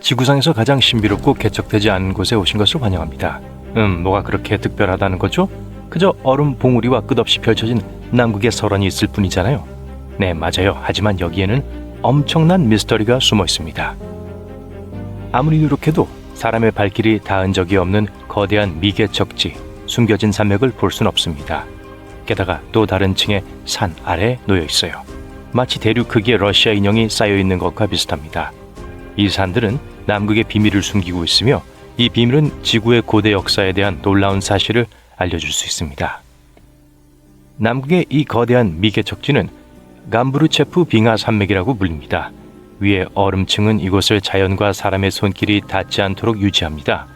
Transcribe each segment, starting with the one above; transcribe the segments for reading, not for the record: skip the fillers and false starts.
지구상에서 가장 신비롭고 개척되지 않은 곳에 오신 것을 환영합니다. 뭐가 그렇게 특별하다는 거죠? 그저 얼음 봉우리와 끝없이 펼쳐진 남극의 설원이 있을 뿐이잖아요. 네, 맞아요. 하지만 여기에는 엄청난 미스터리가 숨어 있습니다. 아무리 노력해도 사람의 발길이 닿은 적이 없는 거대한 미개척지, 숨겨진 산맥을 볼 순 없습니다. 게다가 또 다른 층의 산 아래에 놓여 있어요. 마치 대륙 크기의 러시아 인형이 쌓여 있는 것과 비슷합니다. 이 산들은 남극의 비밀을 숨기고 있으며 이 비밀은 지구의 고대 역사에 대한 놀라운 사실을 알려줄 수 있습니다. 남극의 이 거대한 미개척지는 감부르체프 빙하 산맥이라고 불립니다. 위의 얼음층은 이곳을 자연과 사람의 손길이 닿지 않도록 유지합니다.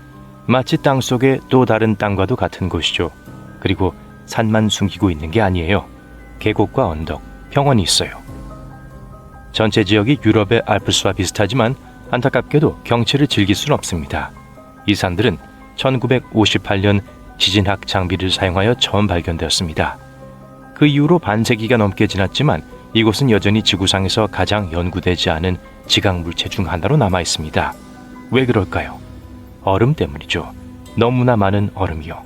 마치 땅속의 또 다른 땅과도 같은 곳이죠. 그리고 산만 숨기고 있는 게 아니에요. 계곡과 언덕, 평원이 있어요. 전체 지역이 유럽의 알프스와 비슷하지만 안타깝게도 경치를 즐길 수는 없습니다. 이 산들은 1958년 지진학 장비를 사용하여 처음 발견되었습니다. 그 이후로 반세기가 넘게 지났지만 이곳은 여전히 지구상에서 가장 연구되지 않은 지각 물체 중 하나로 남아 있습니다. 왜 그럴까요? 얼음 때문이죠. 너무나 많은 얼음이요.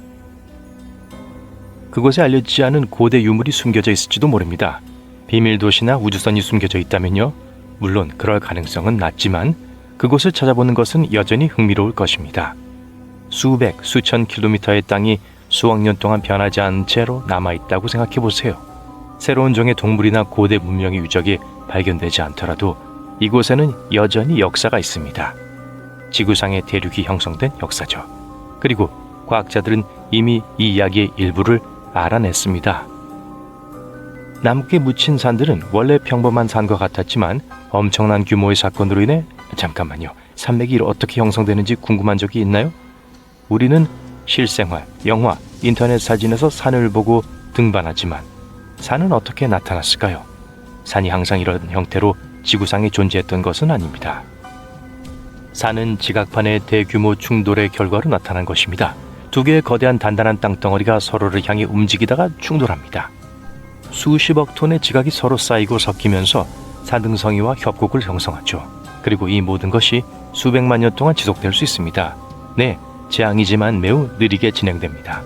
그곳에 알려지지 않은 고대 유물이 숨겨져 있을지도 모릅니다. 비밀 도시나 우주선이 숨겨져 있다면요? 물론 그럴 가능성은 낮지만 그곳을 찾아보는 것은 여전히 흥미로울 것입니다. 수백, 수천 킬로미터의 땅이 수억 년 동안 변하지 않은 채로 남아있다고 생각해 보세요. 새로운 종의 동물이나 고대 문명의 유적이 발견되지 않더라도 이곳에는 여전히 역사가 있습니다. 지구상의 대륙이 형성된 역사죠. 그리고 과학자들은 이미 이 이야기의 일부를 알아냈습니다. 남극에 묻힌 산들은 원래 평범한 산과 같았지만 엄청난 규모의 사건으로 인해 잠깐만요. 산맥이 어떻게 형성되는지 궁금한 적이 있나요? 우리는 실생활, 영화, 인터넷 사진에서 산을 보고 등반하지만 산은 어떻게 나타났을까요? 산이 항상 이런 형태로 지구상에 존재했던 것은 아닙니다. 산은 지각판의 대규모 충돌의 결과로 나타난 것입니다. 두 개의 거대한 단단한 땅덩어리가 서로를 향해 움직이다가 충돌합니다. 수십억 톤의 지각이 서로 쌓이고 섞이면서 산등성이와 협곡을 형성하죠. 그리고 이 모든 것이 수백만 년 동안 지속될 수 있습니다. 네, 재앙이지만 매우 느리게 진행됩니다.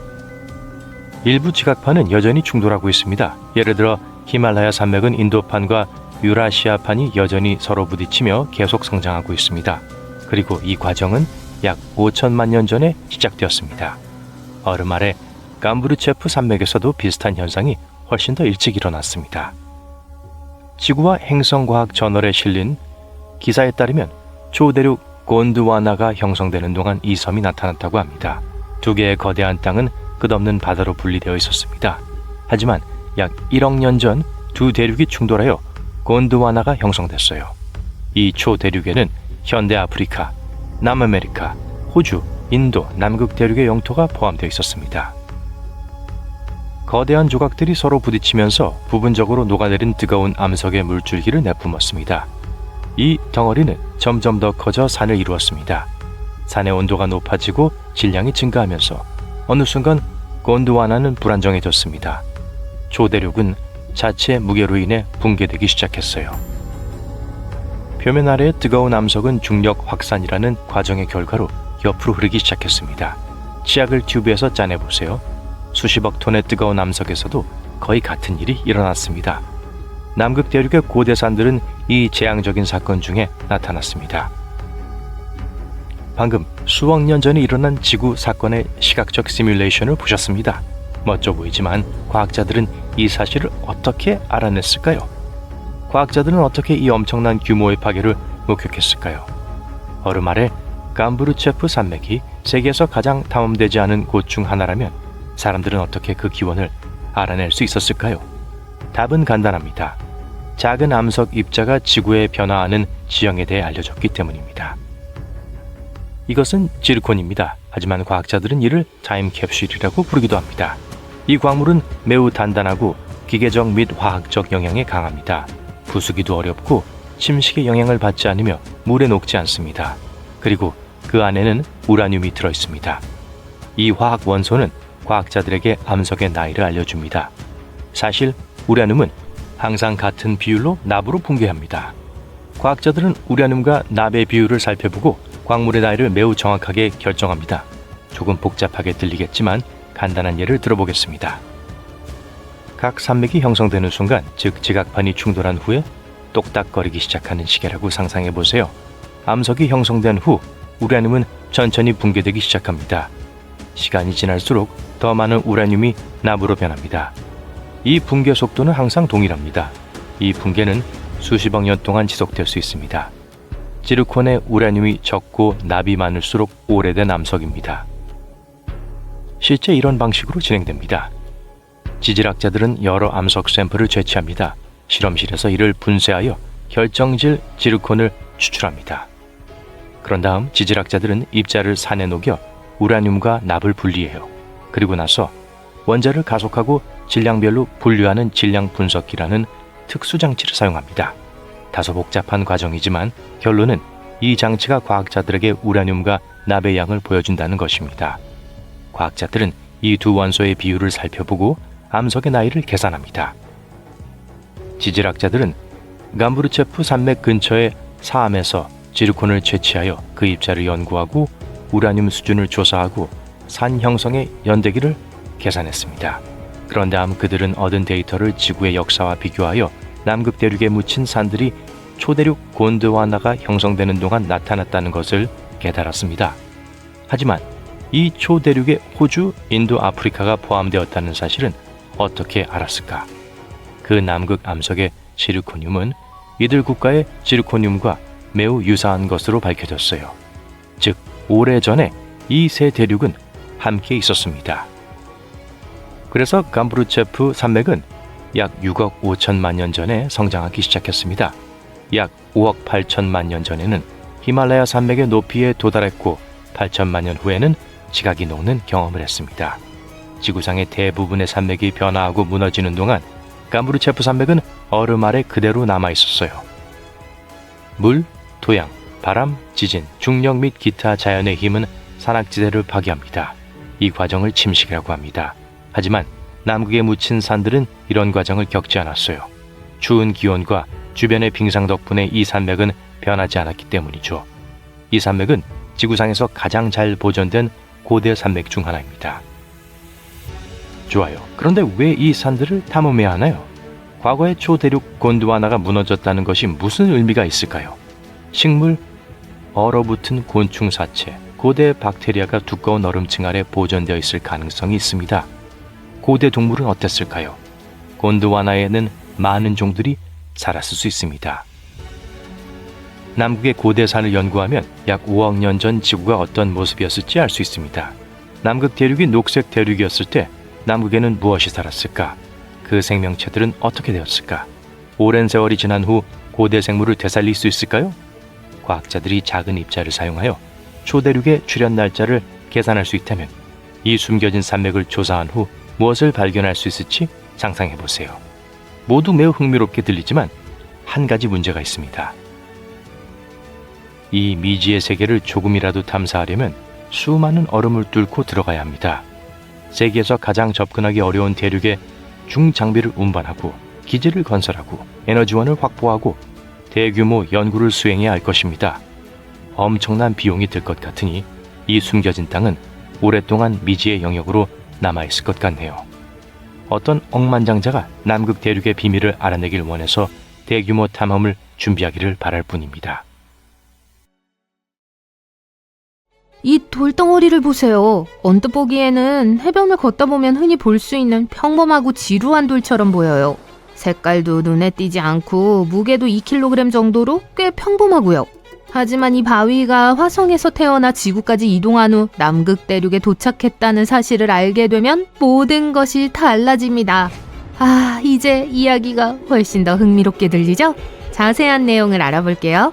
일부 지각판은 여전히 충돌하고 있습니다. 예를 들어 히말라야 산맥은 인도판과 유라시아판이 여전히 서로 부딪히며 계속 성장하고 있습니다. 그리고 이 과정은 약 5천만 년 전에 시작되었습니다. 얼음 아래 감부르체프 산맥에서도 비슷한 현상이 훨씬 더 일찍 일어났습니다. 지구와 행성과학 저널에 실린 기사에 따르면 초대륙 곤드와나가 형성되는 동안 이 섬이 나타났다고 합니다. 두 개의 거대한 땅은 끝없는 바다로 분리되어 있었습니다. 하지만 약 1억 년 전 두 대륙이 충돌하여 곤드와나가 형성됐어요. 이 초대륙에는 현대 아프리카, 남아메리카, 호주, 인도, 남극 대륙의 영토가 포함되어 있었습니다. 거대한 조각들이 서로 부딪히면서 부분적으로 녹아내린 뜨거운 암석의 물줄기를 내뿜었습니다. 이 덩어리는 점점 더 커져 산을 이루었습니다. 산의 온도가 높아지고 질량이 증가하면서 어느 순간 곤드와나는 불안정해졌습니다. 초대륙은 자체의 무게로 인해 붕괴되기 시작했어요. 표면 아래의 뜨거운 암석은 중력 확산이라는 과정의 결과로 옆으로 흐르기 시작했습니다. 치약을 튜브에서 짜내보세요. 수십억 톤의 뜨거운 암석에서도 거의 같은 일이 일어났습니다. 남극 대륙의 고대 산들은 이 재앙적인 사건 중에 나타났습니다. 방금 수억 년 전에 일어난 지구 사건의 시각적 시뮬레이션을 보셨습니다. 멋져 보이지만 과학자들은 이 사실을 어떻게 알아냈을까요? 과학자들은 어떻게 이 엄청난 규모의 파괴를 목격했을까요? 얼음 아래 감부르체프 산맥이 세계에서 가장 탐험되지 않은 곳 중 하나라면 사람들은 어떻게 그 기원을 알아낼 수 있었을까요? 답은 간단합니다. 작은 암석 입자가 지구에 변화하는 지형에 대해 알려졌기 때문입니다. 이것은 지르콘입니다. 하지만 과학자들은 이를 타임캡슐이라고 부르기도 합니다. 이 광물은 매우 단단하고 기계적 및 화학적 영향에 강합니다. 부수기도 어렵고 침식의 영향을 받지 않으며 물에 녹지 않습니다. 그리고 그 안에는 우라늄이 들어있습니다. 이 화학 원소는 과학자들에게 암석의 나이를 알려줍니다. 사실 우라늄은 항상 같은 비율로 납으로 붕괴합니다. 과학자들은 우라늄과 납의 비율을 살펴보고 광물의 나이를 매우 정확하게 결정합니다. 조금 복잡하게 들리겠지만 간단한 예를 들어보겠습니다. 각 산맥이 형성되는 순간, 즉 지각판이 충돌한 후에 똑딱거리기 시작하는 시계라고 상상해 보세요. 암석이 형성된 후 우라늄은 천천히 붕괴되기 시작합니다. 시간이 지날수록 더 많은 우라늄이 납으로 변합니다. 이 붕괴 속도는 항상 동일합니다. 이 붕괴는 수십억 년 동안 지속될 수 있습니다. 지르콘의 우라늄이 적고 납이 많을수록 오래된 암석입니다. 실제 이런 방식으로 진행됩니다. 지질학자들은 여러 암석 샘플을 채취합니다. 실험실에서 이를 분쇄하여 결정질 지르콘을 추출합니다. 그런 다음 지질학자들은 입자를 산에 녹여 우라늄과 납을 분리해요. 그리고 나서 원자를 가속하고 질량별로 분류하는 질량 분석기라는 특수 장치를 사용합니다. 다소 복잡한 과정이지만 결론은 이 장치가 과학자들에게 우라늄과 납의 양을 보여준다는 것입니다. 과학자들은 이 두 원소의 비율을 살펴보고 암석의 나이를 계산합니다. 지질학자들은 감부르체프 산맥 근처의 사암에서 지르콘을 채취하여 그 입자를 연구하고 우라늄 수준을 조사하고 산 형성의 연대기를 계산했습니다. 그런 다음 그들은 얻은 데이터를 지구의 역사와 비교하여 남극 대륙에 묻힌 산들이 초대륙 곤드와나가 형성되는 동안 나타났다는 것을 깨달았습니다. 하지만 이 초대륙에 호주, 인도, 아프리카가 포함되었다는 사실은 어떻게 알았을까? 그 남극 암석의 지르코늄은 이들 국가의 지르코늄과 매우 유사한 것으로 밝혀졌어요. 즉, 오래전에 이 세 대륙은 함께 있었습니다. 그래서 감부르체프 산맥은 약 6억 5천만 년 전에 성장하기 시작했습니다. 약 5억 8천만 년 전에는 히말라야 산맥의 높이에 도달했고 8천만 년 후에는 지각이 녹는 경험을 했습니다. 지구상의 대부분의 산맥이 변화하고 무너지는 동안 감부르체프 산맥은 얼음 아래 그대로 남아 있었어요. 물, 토양, 바람, 지진, 중력 및 기타 자연의 힘은 산악지대를 파괴합니다. 이 과정을 침식이라고 합니다. 하지만 남극에 묻힌 산들은 이런 과정을 겪지 않았어요. 추운 기온과 주변의 빙상 덕분에 이 산맥은 변하지 않았기 때문이죠. 이 산맥은 지구상에서 가장 잘 보존된 고대 산맥 중 하나입니다. 좋아요. 그런데 왜 이 산들을 탐험해야 하나요? 과거의 초대륙 곤드와나가 무너졌다는 것이 무슨 의미가 있을까요? 식물, 얼어붙은 곤충 사체, 고대 박테리아가 두꺼운 얼음층 아래 보존되어 있을 가능성이 있습니다. 고대 동물은 어땠을까요? 곤드와나에는 많은 종들이 살았을 수 있습니다. 남극의 고대 산을 연구하면 약 5억 년 전 지구가 어떤 모습이었을지 알 수 있습니다. 남극 대륙이 녹색 대륙이었을 때 남극에는 무엇이 살았을까? 그 생명체들은 어떻게 되었을까? 오랜 세월이 지난 후 고대 생물을 되살릴 수 있을까요? 과학자들이 작은 입자를 사용하여 초대륙의 출현 날짜를 계산할 수 있다면 이 숨겨진 산맥을 조사한 후 무엇을 발견할 수 있을지 상상해 보세요. 모두 매우 흥미롭게 들리지만 한 가지 문제가 있습니다. 이 미지의 세계를 조금이라도 탐사하려면 수많은 얼음을 뚫고 들어가야 합니다. 세계에서 가장 접근하기 어려운 대륙에 중장비를 운반하고 기지를 건설하고 에너지원을 확보하고 대규모 연구를 수행해야 할 것입니다. 엄청난 비용이 들 것 같으니 이 숨겨진 땅은 오랫동안 미지의 영역으로 남아있을 것 같네요. 어떤 억만장자가 남극 대륙의 비밀을 알아내길 원해서 대규모 탐험을 준비하기를 바랄 뿐입니다. 이 돌덩어리를 보세요. 언뜻 보기에는 해변을 걷다 보면 흔히 볼 수 있는 평범하고 지루한 돌처럼 보여요. 색깔도 눈에 띄지 않고 무게도 2kg 정도로 꽤 평범하고요. 하지만 이 바위가 화성에서 태어나 지구까지 이동한 후 남극 대륙에 도착했다는 사실을 알게 되면 모든 것이 달라집니다. 아, 이제 이야기가 훨씬 더 흥미롭게 들리죠? 자세한 내용을 알아볼게요.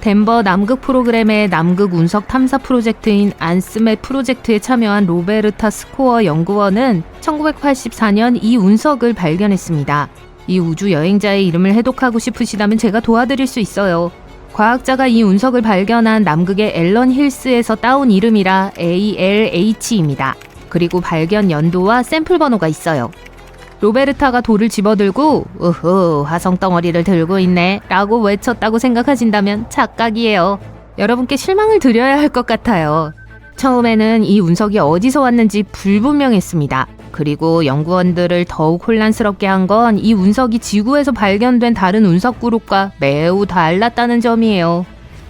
덴버 남극 프로그램의 남극 운석 탐사 프로젝트인 안스메 프로젝트에 참여한 로베르타 스코어 연구원은 1984년 이 운석을 발견했습니다. 이 우주 여행자의 이름을 해독하고 싶으시다면 제가 도와드릴 수 있어요. 과학자가 이 운석을 발견한 남극의 앨런 힐스에서 따온 이름이라 ALH입니다. 그리고 발견 연도와 샘플 번호가 있어요. 로베르타가 돌을 집어들고 우후 화성 덩어리를 들고 있네 라고 외쳤다고 생각하신다면 착각이에요. 여러분께 실망을 드려야 할 것 같아요. 처음에는 이 운석이 어디서 왔는지 불분명했습니다. 그리고 연구원들을 더욱 혼란스럽게 한 건 이 운석이 지구에서 발견된 다른 운석 그룹과 매우 달랐다는 점이에요.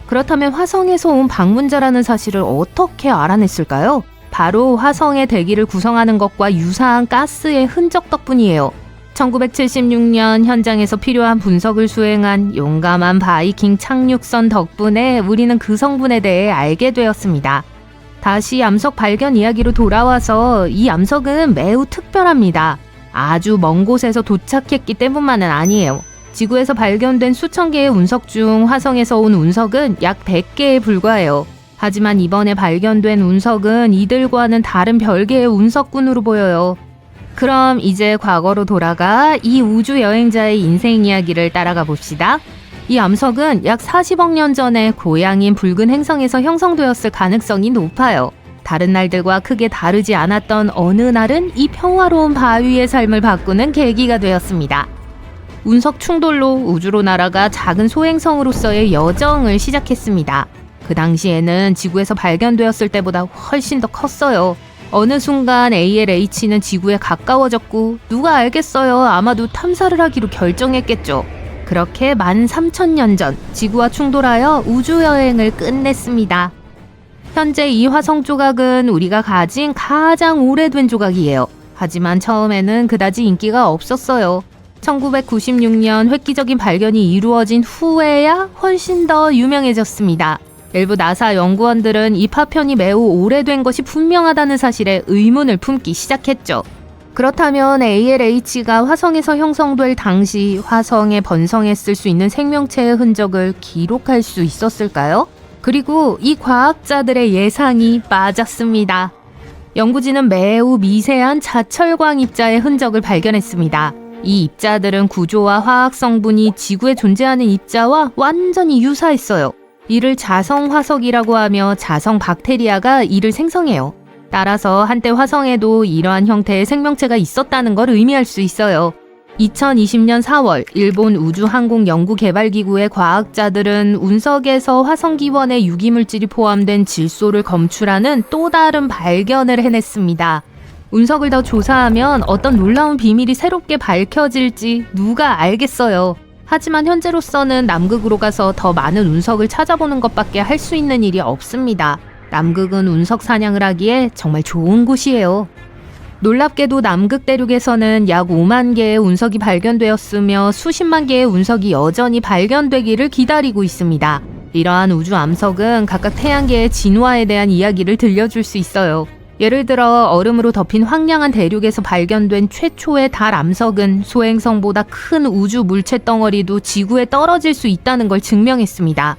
그렇다면 화성에서 온 방문자라는 사실을 어떻게 알아냈을까요? 바로 화성의 대기를 구성하는 것과 유사한 가스의 흔적 덕분이에요. 1976년 현장에서 필요한 분석을 수행한 용감한 바이킹 착륙선 덕분에 우리는 그 성분에 대해 알게 되었습니다. 다시 암석 발견 이야기로 돌아와서 이 암석은 매우 특별합니다. 아주 먼 곳에서 도착했기 때문만은 아니에요. 지구에서 발견된 수천 개의 운석 중 화성에서 온 운석은 약 100개에 불과해요. 하지만 이번에 발견된 운석은 이들과는 다른 별개의 운석군으로 보여요. 그럼 이제 과거로 돌아가 이 우주 여행자의 인생 이야기를 따라가 봅시다. 이 암석은 약 40억 년 전에 고향인 붉은 행성에서 형성되었을 가능성이 높아요. 다른 날들과 크게 다르지 않았던 어느 날은 이 평화로운 바위의 삶을 바꾸는 계기가 되었습니다. 운석 충돌로 우주로 날아가 작은 소행성으로서의 여정을 시작했습니다. 그 당시에는 지구에서 발견되었을 때보다 훨씬 더 컸어요. 어느 순간 ALH는 지구에 가까워졌고 누가 알겠어요. 아마도 탐사를 하기로 결정했겠죠. 그렇게 13,000년 전 지구와 충돌하여 우주여행을 끝냈습니다. 현재 이 화성 조각은 우리가 가진 가장 오래된 조각이에요. 하지만 처음에는 그다지 인기가 없었어요. 1996년 획기적인 발견이 이루어진 후에야 훨씬 더 유명해졌습니다. 일부 나사 연구원들은 이 파편이 매우 오래된 것이 분명하다는 사실에 의문을 품기 시작했죠. 그렇다면 ALH가 화성에서 형성될 당시 화성에 번성했을 수 있는 생명체의 흔적을 기록할 수 있었을까요? 그리고 이 과학자들의 예상이 맞았습니다. 연구진은 매우 미세한 자철광 입자의 흔적을 발견했습니다. 이 입자들은 구조와 화학 성분이 지구에 존재하는 입자와 완전히 유사했어요. 이를 자성화석이라고 하며 자성 박테리아가 이를 생성해요. 따라서 한때 화성에도 이러한 형태의 생명체가 있었다는 걸 의미할 수 있어요. 2020년 4월 일본 우주항공연구개발기구의 과학자들은 운석에서 화성기원의 유기물질이 포함된 질소를 검출하는 또 다른 발견을 해냈습니다. 운석을 더 조사하면 어떤 놀라운 비밀이 새롭게 밝혀질지 누가 알겠어요. 하지만 현재로서는 남극으로 가서 더 많은 운석을 찾아보는 것밖에 할 수 있는 일이 없습니다. 남극은 운석 사냥을 하기에 정말 좋은 곳이에요. 놀랍게도 남극 대륙에서는 약 5만 개의 운석이 발견되었으며 수십만 개의 운석이 여전히 발견되기를 기다리고 있습니다. 이러한 우주 암석은 각각 태양계의 진화에 대한 이야기를 들려줄 수 있어요. 예를 들어 얼음으로 덮인 황량한 대륙에서 발견된 최초의 달 암석은 소행성보다 큰 우주 물체 덩어리도 지구에 떨어질 수 있다는 걸 증명했습니다.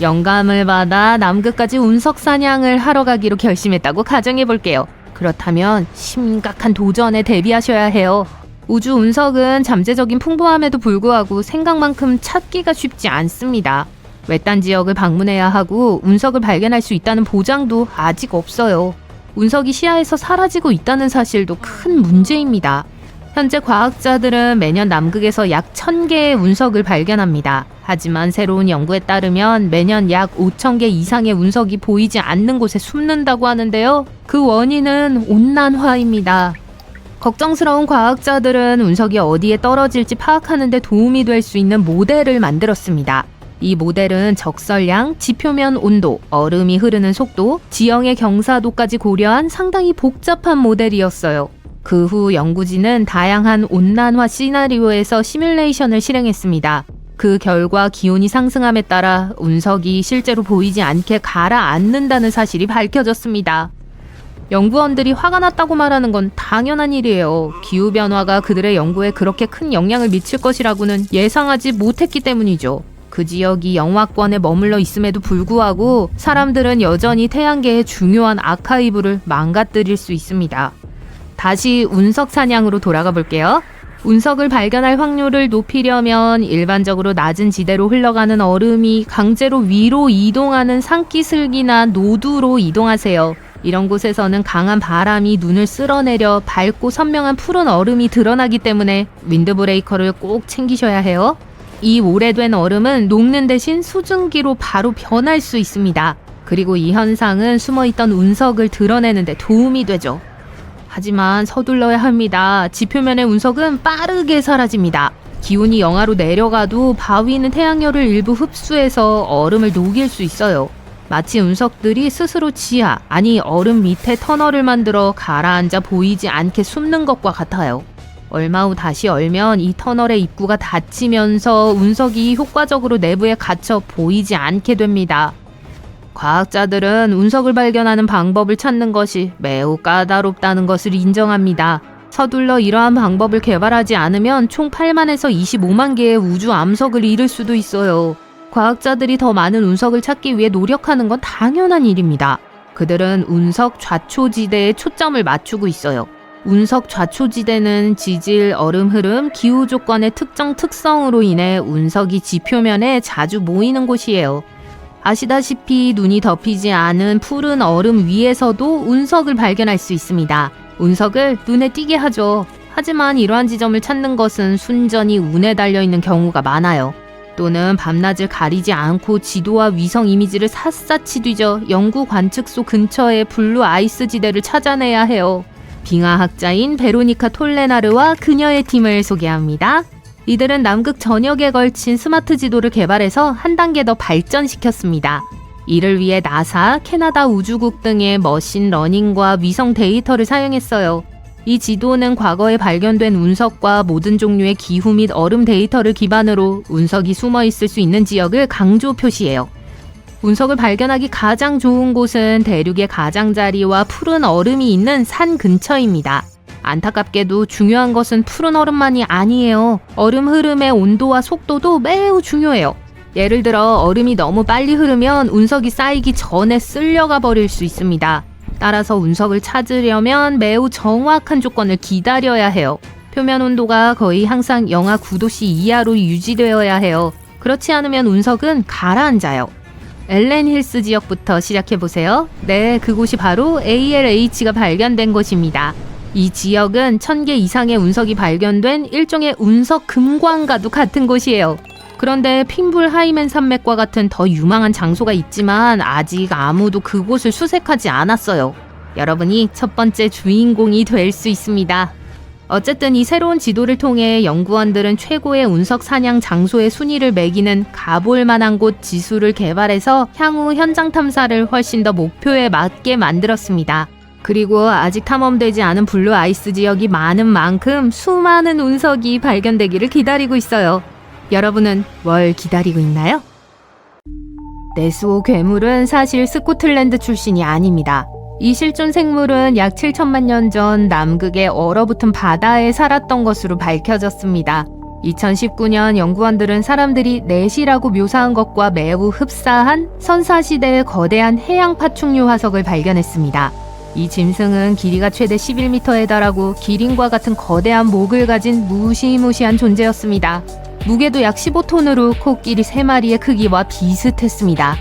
영감을 받아 남극까지 운석 사냥을 하러 가기로 결심했다고 가정해볼게요. 그렇다면 심각한 도전에 대비하셔야 해요. 우주 운석은 잠재적인 풍부함에도 불구하고 생각만큼 찾기가 쉽지 않습니다. 외딴 지역을 방문해야 하고 운석을 발견할 수 있다는 보장도 아직 없어요. 운석이 시야에서 사라지고 있다는 사실도 큰 문제입니다. 현재 과학자들은 매년 남극에서 약 1,000개의 운석을 발견합니다. 하지만 새로운 연구에 따르면 매년 약 5,000개 이상의 운석이 보이지 않는 곳에 숨는다고 하는데요. 그 원인은 온난화입니다. 걱정스러운 과학자들은 운석이 어디에 떨어질지 파악하는 데 도움이 될 수 있는 모델을 만들었습니다. 이 모델은 적설량, 지표면 온도, 얼음이 흐르는 속도, 지형의 경사도까지 고려한 상당히 복잡한 모델이었어요. 그 후 연구진은 다양한 온난화 시나리오에서 시뮬레이션을 실행했습니다. 그 결과 기온이 상승함에 따라 운석이 실제로 보이지 않게 가라앉는다는 사실이 밝혀졌습니다. 연구원들이 화가 났다고 말하는 건 당연한 일이에요. 기후변화가 그들의 연구에 그렇게 큰 영향을 미칠 것이라고는 예상하지 못했기 때문이죠. 그 지역이 영하권에 머물러 있음에도 불구하고 사람들은 여전히 태양계의 중요한 아카이브를 망가뜨릴 수 있습니다. 다시 운석 사냥으로 돌아가 볼게요. 운석을 발견할 확률을 높이려면 일반적으로 낮은 지대로 흘러가는 얼음이 강제로 위로 이동하는 산기슭이나 노두로 이동하세요. 이런 곳에서는 강한 바람이 눈을 쓸어내려 밝고 선명한 푸른 얼음이 드러나기 때문에 윈드브레이커를 꼭 챙기셔야 해요. 이 오래된 얼음은 녹는 대신 수증기로 바로 변할 수 있습니다. 그리고 이 현상은 숨어있던 운석을 드러내는 데 도움이 되죠. 하지만 서둘러야 합니다. 지표면의 운석은 빠르게 사라집니다. 기온이 영하로 내려가도 바위는 태양열을 일부 흡수해서 얼음을 녹일 수 있어요. 마치 운석들이 스스로 지하, 아니 얼음 밑에 터널을 만들어 가라앉아 보이지 않게 숨는 것과 같아요. 얼마 후 다시 열면 이 터널의 입구가 닫히면서 운석이 효과적으로 내부에 갇혀 보이지 않게 됩니다. 과학자들은 운석을 발견하는 방법을 찾는 것이 매우 까다롭다는 것을 인정합니다. 서둘러 이러한 방법을 개발하지 않으면 총 8만에서 25만 개의 우주 암석을 잃을 수도 있어요. 과학자들이 더 많은 운석을 찾기 위해 노력하는 건 당연한 일입니다. 그들은 운석 좌초지대에 초점을 맞추고 있어요. 운석 좌초지대는 지질, 얼음 흐름, 기후 조건의 특정 특성으로 인해 운석이 지표면에 자주 모이는 곳이에요. 아시다시피 눈이 덮이지 않은 푸른 얼음 위에서도 운석을 발견할 수 있습니다. 운석을 눈에 띄게 하죠. 하지만 이러한 지점을 찾는 것은 순전히 운에 달려있는 경우가 많아요. 또는 밤낮을 가리지 않고 지도와 위성 이미지를 샅샅이 뒤져 영구 관측소 근처의 블루 아이스 지대를 찾아내야 해요. 빙하학자인 베로니카 톨레나르와 그녀의 팀을 소개합니다. 이들은 남극 전역에 걸친 스마트 지도를 개발해서 한 단계 더 발전시켰습니다. 이를 위해 나사, 캐나다 우주국 등의 머신러닝과 위성 데이터를 사용했어요. 이 지도는 과거에 발견된 운석과 모든 종류의 기후 및 얼음 데이터를 기반으로 운석이 숨어 있을 수 있는 지역을 강조 표시해요. 운석을 발견하기 가장 좋은 곳은 대륙의 가장자리와 푸른 얼음이 있는 산 근처입니다. 안타깝게도 중요한 것은 푸른 얼음만이 아니에요. 얼음 흐름의 온도와 속도도 매우 중요해요. 예를 들어 얼음이 너무 빨리 흐르면 운석이 쌓이기 전에 쓸려가 버릴 수 있습니다. 따라서 운석을 찾으려면 매우 정확한 조건을 기다려야 해요. 표면 온도가 거의 항상 영하 9도씨 이하로 유지되어야 해요. 그렇지 않으면 운석은 가라앉아요. 엘렌 힐스 지역부터 시작해보세요. 네, 그곳이 바로 ALH가 발견된 곳입니다. 이 지역은 1000개 이상의 운석이 발견된 일종의 운석 금광과도 같은 곳이에요. 그런데 핑불 하이맨 산맥과 같은 더 유망한 장소가 있지만 아직 아무도 그곳을 수색하지 않았어요. 여러분이 첫 번째 주인공이 될 수 있습니다. 어쨌든 이 새로운 지도를 통해 연구원들은 최고의 운석 사냥 장소의 순위를 매기는 가볼 만한 곳 지수를 개발해서 향후 현장 탐사를 훨씬 더 목표에 맞게 만들었습니다. 그리고 아직 탐험되지 않은 블루 아이스 지역이 많은 만큼 수많은 운석이 발견되기를 기다리고 있어요. 여러분은 뭘 기다리고 있나요? 네스호 괴물은 사실 스코틀랜드 출신이 아닙니다. 이 실존 생물은 약 7천만 년 전 남극의 얼어붙은 바다에 살았던 것으로 밝혀졌습니다. 2019년 연구원들은 사람들이 넷이라고 묘사한 것과 매우 흡사한 선사시대의 거대한 해양 파충류 화석을 발견했습니다. 이 짐승은 길이가 최대 11m에 달하고 기린과 같은 거대한 목을 가진 무시무시한 존재였습니다. 무게도 약 15톤으로 코끼리 3마리의 크기와 비슷했습니다.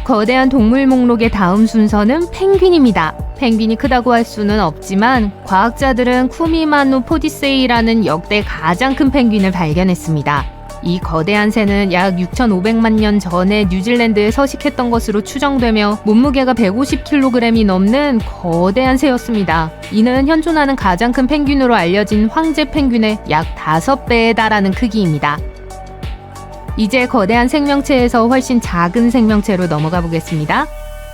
거대한 동물 목록의 다음 순서는 펭귄입니다. 펭귄이 크다고 할 수는 없지만 과학자들은 쿠미마누 포디세이라는 역대 가장 큰 펭귄을 발견했습니다. 이 거대한 새는 약 6,500만 년 전에 뉴질랜드에 서식했던 것으로 추정되며 몸무게가 150kg이 넘는 거대한 새였습니다. 이는 현존하는 가장 큰 펭귄으로 알려진 황제 펭귄의 약 5배에 달하는 크기입니다. 이제 거대한 생명체에서 훨씬 작은 생명체로 넘어가 보겠습니다.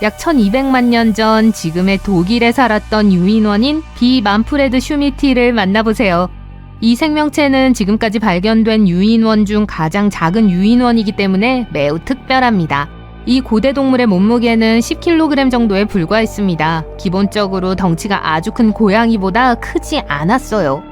약 1200만 년 전 지금의 독일에 살았던 유인원인 비 만프레드 슈미티를 만나보세요. 이 생명체는 지금까지 발견된 유인원 중 가장 작은 유인원이기 때문에 매우 특별합니다. 이 고대 동물의 몸무게는 10kg 정도에 불과했습니다. 기본적으로 덩치가 아주 큰 고양이보다 크지 않았어요.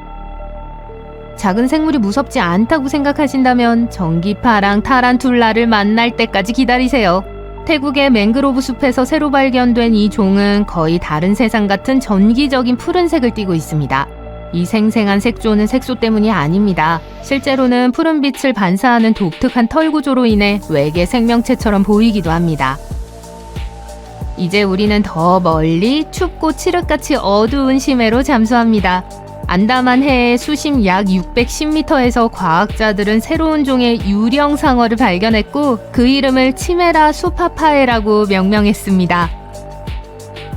작은 생물이 무섭지 않다고 생각하신다면 전기파랑 타란툴라를 만날 때까지 기다리세요. 태국의 맹그로브 숲에서 새로 발견된 이 종은 거의 다른 세상 같은 전기적인 푸른색을 띠고 있습니다. 이 생생한 색조는 색소 때문이 아닙니다. 실제로는 푸른빛을 반사하는 독특한 털 구조로 인해 외계 생명체처럼 보이기도 합니다. 이제 우리는 더 멀리 춥고 칠흑같이 어두운 심해로 잠수합니다. 안다만 해의 수심 약 610m에서 과학자들은 새로운 종의 유령 상어를 발견했고 그 이름을 치메라 수파파에라고 명명했습니다.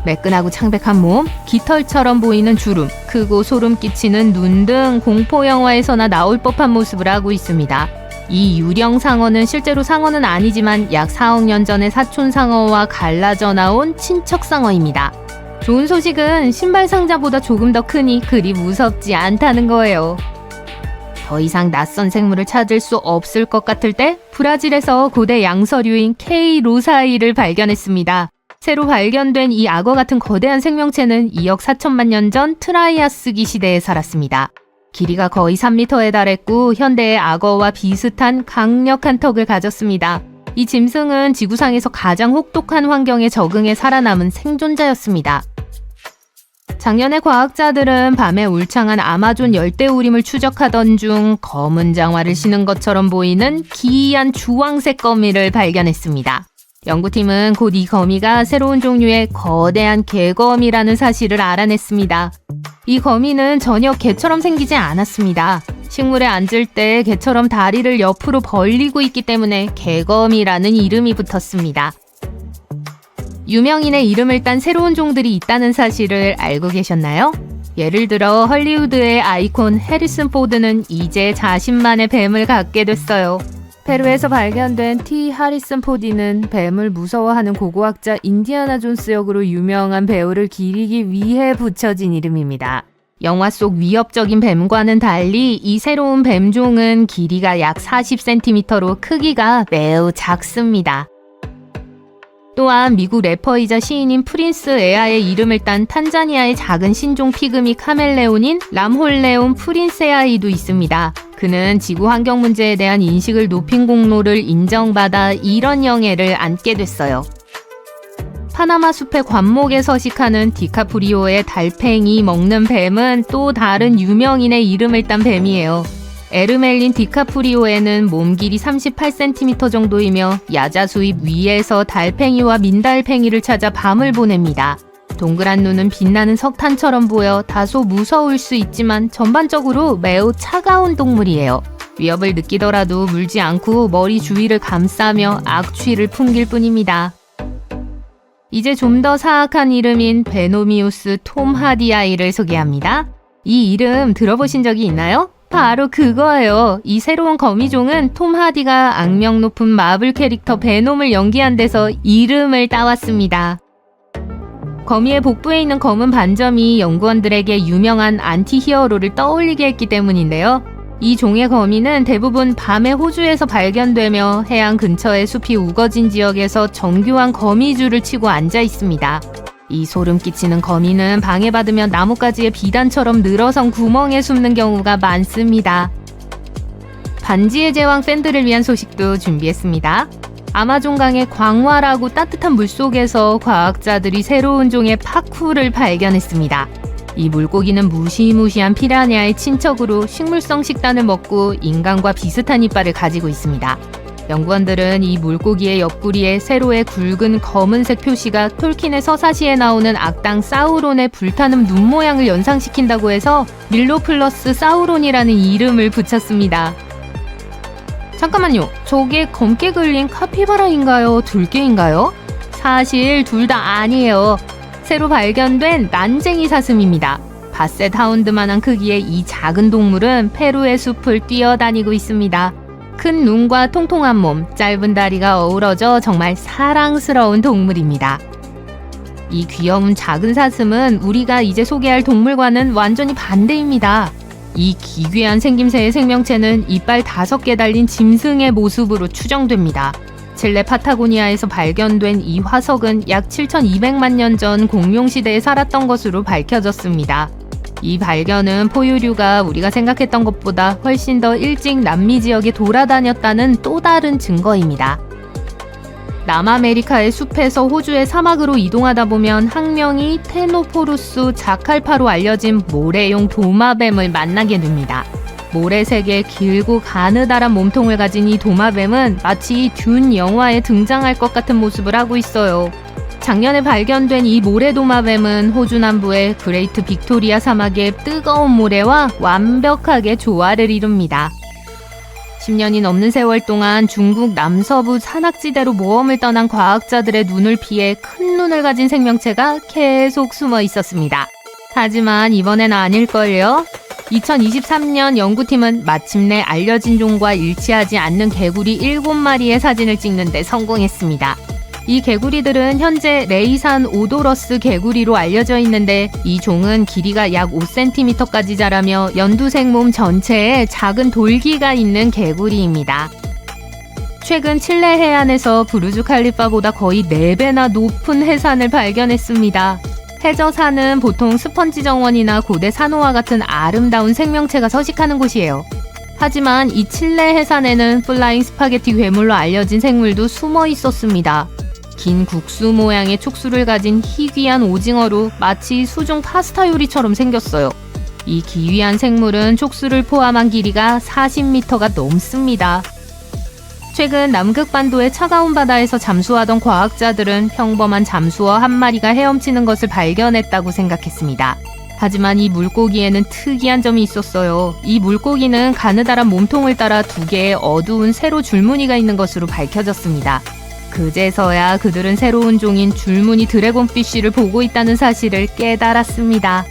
매끈하고 창백한 몸, 깃털처럼 보이는 주름, 크고 소름 끼치는 눈 등 공포 영화에서나 나올 법한 모습을 하고 있습니다. 이 유령 상어는 실제로 상어는 아니지만 약 4억 년 전에 사촌 상어와 갈라져 나온 친척 상어입니다. 좋은 소식은 신발 상자보다 조금 더 크니 그리 무섭지 않다는 거예요. 더 이상 낯선 생물을 찾을 수 없을 것 같을 때 브라질에서 고대 양서류인 K. 로사이를 발견했습니다. 새로 발견된 이 악어 같은 거대한 생명체는 2억 4천만 년 전 트라이아스기 시대에 살았습니다. 길이가 거의 3m에 달했고 현대의 악어와 비슷한 강력한 턱을 가졌습니다. 이 짐승은 지구상에서 가장 혹독한 환경에 적응해 살아남은 생존자였습니다. 작년에 과학자들은 밤에 울창한 아마존 열대우림을 추적하던 중 검은 장화를 신은 것처럼 보이는 기이한 주황색 거미를 발견했습니다. 연구팀은 곧 이 거미가 새로운 종류의 거대한 개거미라는 사실을 알아냈습니다. 이 거미는 전혀 개처럼 생기지 않았습니다. 식물에 앉을 때 개처럼 다리를 옆으로 벌리고 있기 때문에 개거미라는 이름이 붙었습니다. 유명인의 이름을 딴 새로운 종들이 있다는 사실을 알고 계셨나요? 예를 들어 헐리우드의 아이콘 해리슨 포드는 이제 자신만의 뱀을 갖게 됐어요. 페루에서 발견된 T. 하리슨 포디는 뱀을 무서워하는 고고학자 인디아나 존스 역으로 유명한 배우를 기리기 위해 붙여진 이름입니다. 영화 속 위협적인 뱀과는 달리 이 새로운 뱀종은 길이가 약 40cm로 크기가 매우 작습니다. 또한 미국 래퍼이자 시인인 프린스 에아의 이름을 딴 탄자니아의 작은 신종 피그미 카멜레온인 람홀레온 프린세아이도 있습니다. 그는 지구 환경 문제에 대한 인식을 높인 공로를 인정받아 이런 영예를 안게 됐어요. 파나마 숲의 관목에 서식하는 디카프리오의 달팽이 먹는 뱀은 또 다른 유명인의 이름을 딴 뱀이에요. 에르멜린 디카프리오에는 몸 길이 38cm 정도이며 야자수입 위에서 달팽이와 민달팽이를 찾아 밤을 보냅니다. 동그란 눈은 빛나는 석탄처럼 보여 다소 무서울 수 있지만 전반적으로 매우 차가운 동물이에요. 위협을 느끼더라도 물지 않고 머리 주위를 감싸며 악취를 풍길 뿐입니다. 이제 좀 더 사악한 이름인 베노미우스 톰 하디아이를 소개합니다. 이 이름 들어보신 적이 있나요? 바로 그거예요. 이 새로운 거미종은 톰 하디가 악명 높은 마블 캐릭터 베놈을 연기한 데서 이름을 따왔습니다. 거미의 복부에 있는 검은 반점이 연구원들에게 유명한 안티히어로를 떠올리게 했기 때문인데요. 이 종의 거미는 대부분 밤에 호주에서 발견되며 해안 근처의 숲이 우거진 지역에서 정교한 거미줄을 치고 앉아 있습니다. 이 소름 끼치는 거미는 방해받으면 나뭇가지의 비단처럼 늘어선 구멍에 숨는 경우가 많습니다. 반지의 제왕 팬들을 위한 소식도 준비했습니다. 아마존강의 광활하고 따뜻한 물속에서 과학자들이 새로운 종의 파쿠를 발견했습니다. 이 물고기는 무시무시한 피라냐의 친척으로 식물성 식단을 먹고 인간과 비슷한 이빨을 가지고 있습니다. 연구원들은 이 물고기의 옆구리에 세로의 굵은 검은색 표시가 톨킨의 서사시에 나오는 악당 사우론의 불타는 눈 모양을 연상시킨다고 해서 밀로플러스 사우론이라는 이름을 붙였습니다. 잠깐만요. 저게 검게 그린 카피바라인가요? 들개인가요? 사실 둘 다 아니에요. 새로 발견된 난쟁이 사슴입니다. 바셋 하운드만한 크기의 이 작은 동물은 페루의 숲을 뛰어다니고 있습니다. 큰 눈과 통통한 몸, 짧은 다리가 어우러져 정말 사랑스러운 동물입니다. 이 귀여운 작은 사슴은 우리가 이제 소개할 동물과는 완전히 반대입니다. 이 기괴한 생김새의 생명체는 이빨 5개 달린 짐승의 모습으로 추정됩니다. 칠레 파타고니아에서 발견된 이 화석은 약 7,200만 년 전 공룡시대에 살았던 것으로 밝혀졌습니다. 이 발견은 포유류가 우리가 생각했던 것보다 훨씬 더 일찍 남미 지역에 돌아다녔다는 또 다른 증거입니다. 남아메리카의 숲에서 호주의 사막으로 이동하다 보면 학명이 테노포루스 자칼파로 알려진 모래용 도마뱀을 만나게 됩니다. 모래색의 길고 가느다란 몸통을 가진 이 도마뱀은 마치 듄 영화에 등장할 것 같은 모습을 하고 있어요. 작년에 발견된 이 모래도마뱀은 호주 남부의 그레이트 빅토리아 사막의 뜨거운 모래와 완벽하게 조화를 이룹니다. 10년이 넘는 세월 동안 중국 남서부 산악지대로 모험을 떠난 과학자들의 눈을 피해 큰 눈을 가진 생명체가 계속 숨어 있었습니다. 하지만 이번엔 아닐걸요? 2023년 연구팀은 마침내 알려진 종과 일치하지 않는 개구리 7마리의 사진을 찍는 데 성공했습니다. 이 개구리들은 현재 레이산 오도러스 개구리로 알려져 있는데 이 종은 길이가 약 5cm까지 자라며 연두색 몸 전체에 작은 돌기가 있는 개구리입니다. 최근 칠레 해안에서 부르주 칼리파보다 거의 4배나 높은 해산을 발견했습니다. 해저산은 보통 스펀지 정원이나 고대 산호와 같은 아름다운 생명체가 서식하는 곳이에요. 하지만 이 칠레 해산에는 플라잉 스파게티 괴물로 알려진 생물도 숨어 있었습니다. 긴 국수 모양의 촉수를 가진 희귀한 오징어로 마치 수중 파스타 요리처럼 생겼어요. 이 기이한 생물은 촉수를 포함한 길이가 40m가 넘습니다. 최근 남극반도의 차가운 바다에서 잠수하던 과학자들은 평범한 잠수어 한 마리가 헤엄치는 것을 발견했다고 생각했습니다. 하지만 이 물고기에는 특이한 점이 있었어요. 이 물고기는 가느다란 몸통을 따라 2개의 어두운 세로 줄무늬가 있는 것으로 밝혀졌습니다. 그제서야 그들은 새로운 종인 줄무늬 드래곤피쉬를 보고 있다는 사실을 깨달았습니다.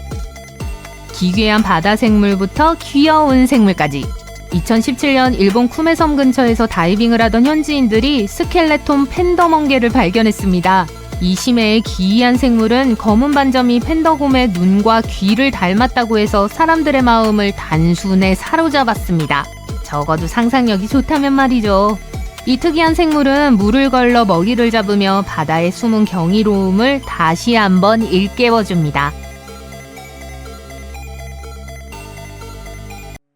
기괴한 바다 생물부터 귀여운 생물까지 2017년 일본 쿠메 섬 근처에서 다이빙을 하던 현지인들이 스켈레톤 팬더멍게를 발견했습니다. 이 심해의 기이한 생물은 검은 반점이 팬더곰의 눈과 귀를 닮았다고 해서 사람들의 마음을 단순에 사로잡았습니다. 적어도 상상력이 좋다면 말이죠. 이 특이한 생물은 물을 걸러 먹이를 잡으며 바다의 숨은 경이로움을 다시 한번 일깨워줍니다.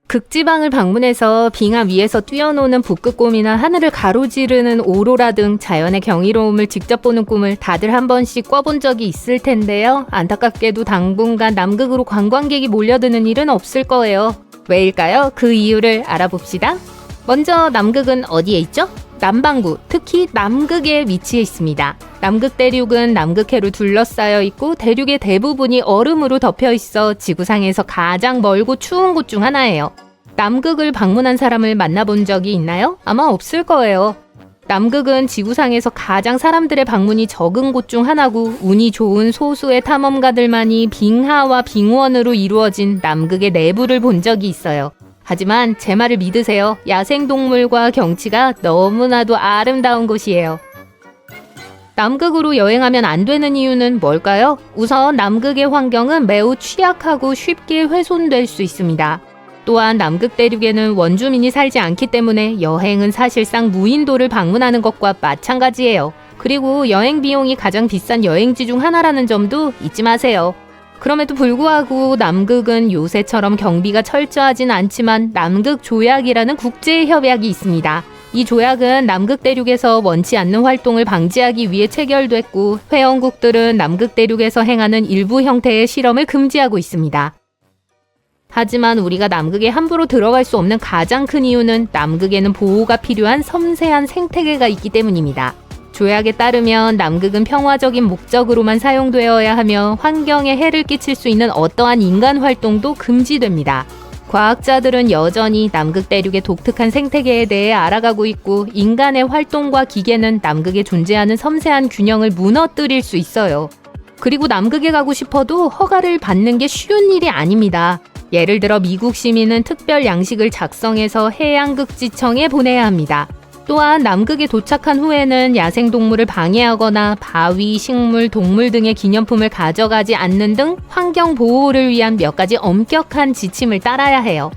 극지방을 방문해서 빙하 위에서 뛰어노는 북극곰이나 하늘을 가로지르는 오로라 등 자연의 경이로움을 직접 보는 꿈을 다들 한 번씩 꿔본 적이 있을 텐데요. 안타깝게도 당분간 남극으로 관광객이 몰려드는 일은 없을 거예요. 왜일까요? 그 이유를 알아봅시다. 먼저 남극은 어디에 있죠? 남반구, 특히 남극에 위치해 있습니다. 남극 대륙은 남극해로 둘러싸여 있고 대륙의 대부분이 얼음으로 덮여 있어 지구상에서 가장 멀고 추운 곳 중 하나예요. 남극을 방문한 사람을 만나본 적이 있나요? 아마 없을 거예요. 남극은 지구상에서 가장 사람들의 방문이 적은 곳 중 하나고 운이 좋은 소수의 탐험가들만이 빙하와 빙원으로 이루어진 남극의 내부를 본 적이 있어요. 하지만 제 말을 믿으세요. 야생동물과 경치가 너무나도 아름다운 곳이에요. 남극으로 여행하면 안 되는 이유는 뭘까요? 우선 남극의 환경은 매우 취약하고 쉽게 훼손될 수 있습니다. 또한 남극 대륙에는 원주민이 살지 않기 때문에 여행은 사실상 무인도를 방문하는 것과 마찬가지예요. 그리고 여행 비용이 가장 비싼 여행지 중 하나라는 점도 잊지 마세요. 그럼에도 불구하고 남극은 요새처럼 경비가 철저하진 않지만 남극 조약이라는 국제 협약이 있습니다. 이 조약은 남극 대륙에서 원치 않는 활동을 방지하기 위해 체결됐고 회원국들은 남극 대륙에서 행하는 일부 형태의 실험을 금지하고 있습니다. 하지만 우리가 남극에 함부로 들어갈 수 없는 가장 큰 이유는 남극에는 보호가 필요한 섬세한 생태계가 있기 때문입니다. 조약에 따르면 남극은 평화적인 목적으로만 사용되어야 하며 환경에 해를 끼칠 수 있는 어떠한 인간 활동도 금지됩니다. 과학자들은 여전히 남극 대륙의 독특한 생태계에 대해 알아가고 있고 인간의 활동과 기계는 남극에 존재하는 섬세한 균형을 무너뜨릴 수 있어요. 그리고 남극에 가고 싶어도 허가를 받는 게 쉬운 일이 아닙니다. 예를 들어 미국 시민은 특별 양식을 작성해서 해양극지청에 보내야 합니다. 또한 남극에 도착한 후에는 야생동물을 방해하거나 바위, 식물, 동물 등의 기념품을 가져가지 않는 등 환경 보호를 위한 몇 가지 엄격한 지침을 따라야 해요.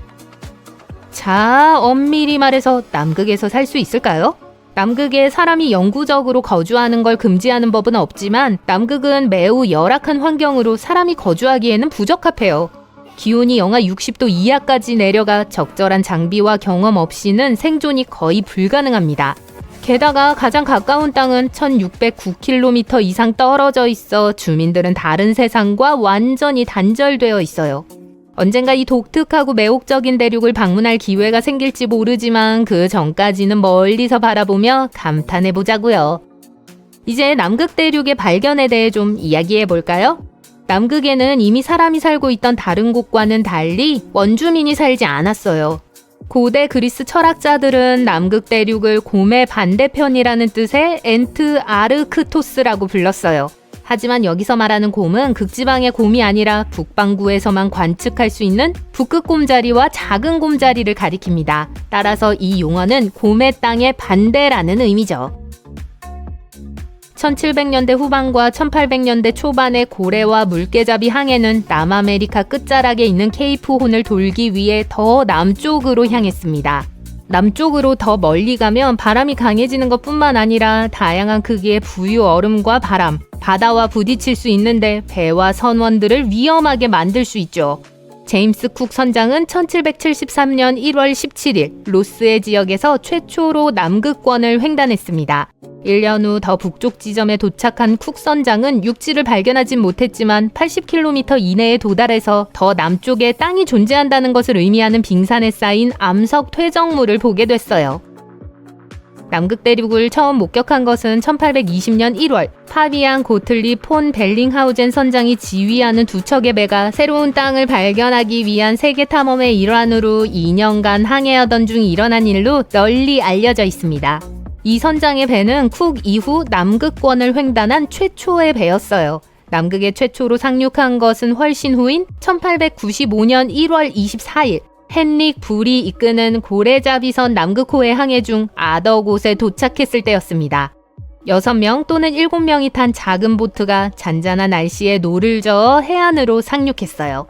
자, 엄밀히 말해서 남극에서 살 수 있을까요? 남극에 사람이 영구적으로 거주하는 걸 금지하는 법은 없지만 남극은 매우 열악한 환경으로 사람이 거주하기에는 부적합해요. 기온이 영하 60도 이하까지 내려가 적절한 장비와 경험 없이는 생존이 거의 불가능합니다. 게다가 가장 가까운 땅은 1609km 이상 떨어져 있어 주민들은 다른 세상과 완전히 단절되어 있어요. 언젠가 이 독특하고 매혹적인 대륙을 방문할 기회가 생길지 모르지만 그 전까지는 멀리서 바라보며 감탄해보자고요. 이제 남극 대륙의 발견에 대해 좀 이야기해 볼까요? 남극에는 이미 사람이 살고 있던 다른 곳과는 달리 원주민이 살지 않았어요. 고대 그리스 철학자들은 남극 대륙을 곰의 반대편이라는 뜻의 엔트아르크토스라고 불렀어요. 하지만 여기서 말하는 곰은 극지방의 곰이 아니라 북반구에서만 관측할 수 있는 북극곰자리와 작은 곰자리를 가리킵니다. 따라서 이 용어는 곰의 땅의 반대라는 의미죠. 1700년대 후반과 1800년대 초반의 고래와 물개잡이 항해는 남아메리카 끝자락에 있는 케이프 혼을 돌기 위해 더 남쪽으로 향했습니다. 남쪽으로 더 멀리 가면 바람이 강해지는 것뿐만 아니라 다양한 크기의 부유 얼음과 바람, 바다와 부딪힐 수 있는데 배와 선원들을 위험하게 만들 수 있죠. 제임스 쿡 선장은 1773년 1월 17일 로스의 지역에서 최초로 남극권을 횡단했습니다. 1년 후 더 북쪽 지점에 도착한 쿡 선장은 육지를 발견하진 못했지만 80km 이내에 도달해서 더 남쪽에 땅이 존재한다는 것을 의미하는 빙산에 쌓인 암석 퇴적물을 보게 됐어요. 남극 대륙을 처음 목격한 것은 1820년 1월 파비앙 고틀리 폰 벨링하우젠 선장이 지휘하는 두 척의 배가 새로운 땅을 발견하기 위한 세계 탐험의 일환으로 2년간 항해하던 중 일어난 일로 널리 알려져 있습니다. 이 선장의 배는 쿡 이후 남극권을 횡단한 최초의 배였어요. 남극에 최초로 상륙한 것은 훨씬 후인 1895년 1월 24일 헨릭 불이 이끄는 고래잡이선 남극호의 항해 중 아더곳에 도착했을 때였습니다. 6명 또는 7명이 탄 작은 보트가 잔잔한 날씨에 노를 저어 해안으로 상륙했어요.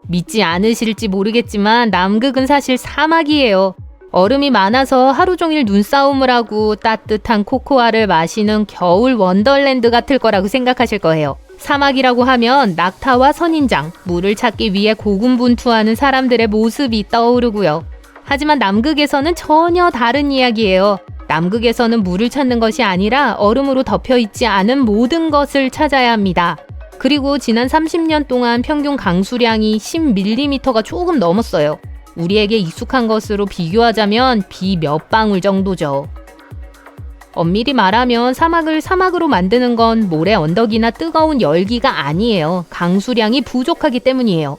믿지 않으실지 모르겠지만 남극은 사실 사막이에요. 얼음이 많아서 하루 종일 눈싸움을 하고 따뜻한 코코아를 마시는 겨울 원더랜드 같을 거라고 생각하실 거예요. 사막이라고 하면 낙타와 선인장, 물을 찾기 위해 고군분투하는 사람들의 모습이 떠오르고요. 하지만 남극에서는 전혀 다른 이야기예요. 남극에서는 물을 찾는 것이 아니라 얼음으로 덮여 있지 않은 모든 것을 찾아야 합니다. 그리고 지난 30년 동안 평균 강수량이 10mm가 조금 넘었어요. 우리에게 익숙한 것으로 비교하자면 비 몇 방울 정도죠. 엄밀히 말하면 사막을 사막으로 만드는 건 모래 언덕이나 뜨거운 열기가 아니에요. 강수량이 부족하기 때문이에요.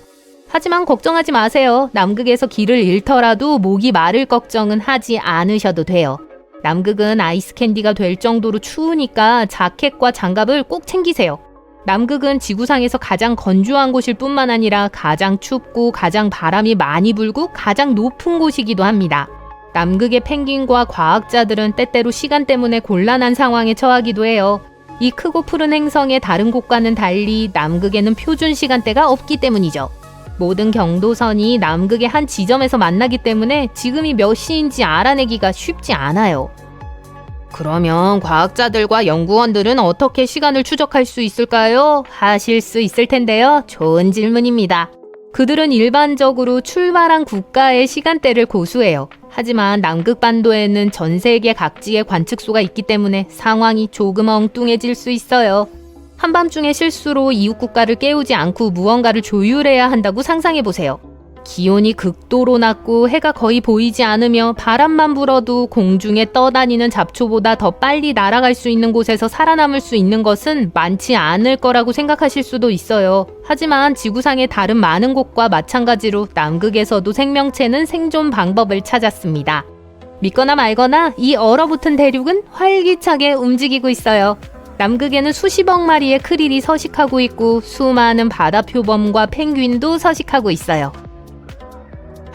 하지만 걱정하지 마세요. 남극에서 길을 잃더라도 목이 마를 걱정은 하지 않으셔도 돼요. 남극은 아이스 캔디가 될 정도로 추우니까 자켓과 장갑을 꼭 챙기세요. 남극은 지구상에서 가장 건조한 곳일 뿐만 아니라 가장 춥고 가장 바람이 많이 불고 가장 높은 곳이기도 합니다. 남극의 펭귄과 과학자들은 때때로 시간 때문에 곤란한 상황에 처하기도 해요. 이 크고 푸른 행성의 다른 곳과는 달리 남극에는 표준 시간대가 없기 때문이죠. 모든 경도선이 남극의 한 지점에서 만나기 때문에 지금이 몇 시인지 알아내기가 쉽지 않아요. 그러면 과학자들과 연구원들은 어떻게 시간을 추적할 수 있을까요? 하실 수 있을 텐데요. 좋은 질문입니다. 그들은 일반적으로 출발한 국가의 시간대를 고수해요. 하지만 남극반도에는 전 세계 각지의 관측소가 있기 때문에 상황이 조금 엉뚱해질 수 있어요. 한밤중에 실수로 이웃 국가를 깨우지 않고 무언가를 조율해야 한다고 상상해보세요. 기온이 극도로 낮고 해가 거의 보이지 않으며 바람만 불어도 공중에 떠다니는 잡초보다 더 빨리 날아갈 수 있는 곳에서 살아남을 수 있는 것은 많지 않을 거라고 생각하실 수도 있어요. 하지만 지구상의 다른 많은 곳과 마찬가지로 남극에서도 생명체는 생존 방법을 찾았습니다. 믿거나 말거나 이 얼어붙은 대륙은 활기차게 움직이고 있어요. 남극에는 수십억 마리의 크릴이 서식하고 있고 수많은 바다 표범과 펭귄도 서식하고 있어요.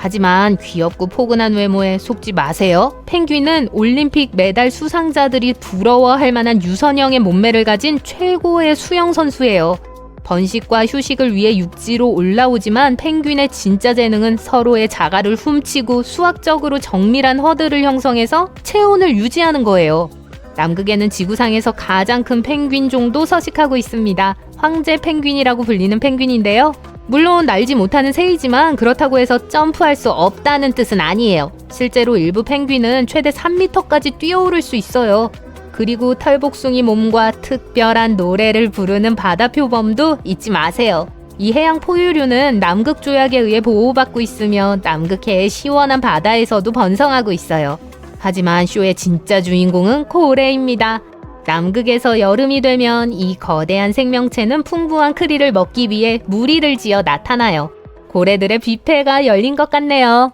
하지만 귀엽고 포근한 외모에 속지 마세요. 펭귄은 올림픽 메달 수상자들이 부러워할 만한 유선형의 몸매를 가진 최고의 수영 선수예요. 번식과 휴식을 위해 육지로 올라오지만 펭귄의 진짜 재능은 서로의 자갈을 훔치고 수학적으로 정밀한 허들을 형성해서 체온을 유지하는 거예요. 남극에는 지구상에서 가장 큰 펭귄 종도 서식하고 있습니다. 황제 펭귄이라고 불리는 펭귄인데요. 물론 날지 못하는 새이지만 그렇다고 해서 점프할 수 없다는 뜻은 아니에요. 실제로 일부 펭귄은 최대 3m까지 뛰어오를 수 있어요. 그리고 털복숭이 몸과 특별한 노래를 부르는 바다 표범도 잊지 마세요. 이 해양 포유류는 남극 조약에 의해 보호받고 있으며 남극해의 시원한 바다에서도 번성하고 있어요. 하지만 쇼의 진짜 주인공은 고래입니다. 남극에서 여름이 되면 이 거대한 생명체는 풍부한 크릴을 먹기 위해 무리를 지어 나타나요. 고래들의 뷔페가 열린 것 같네요.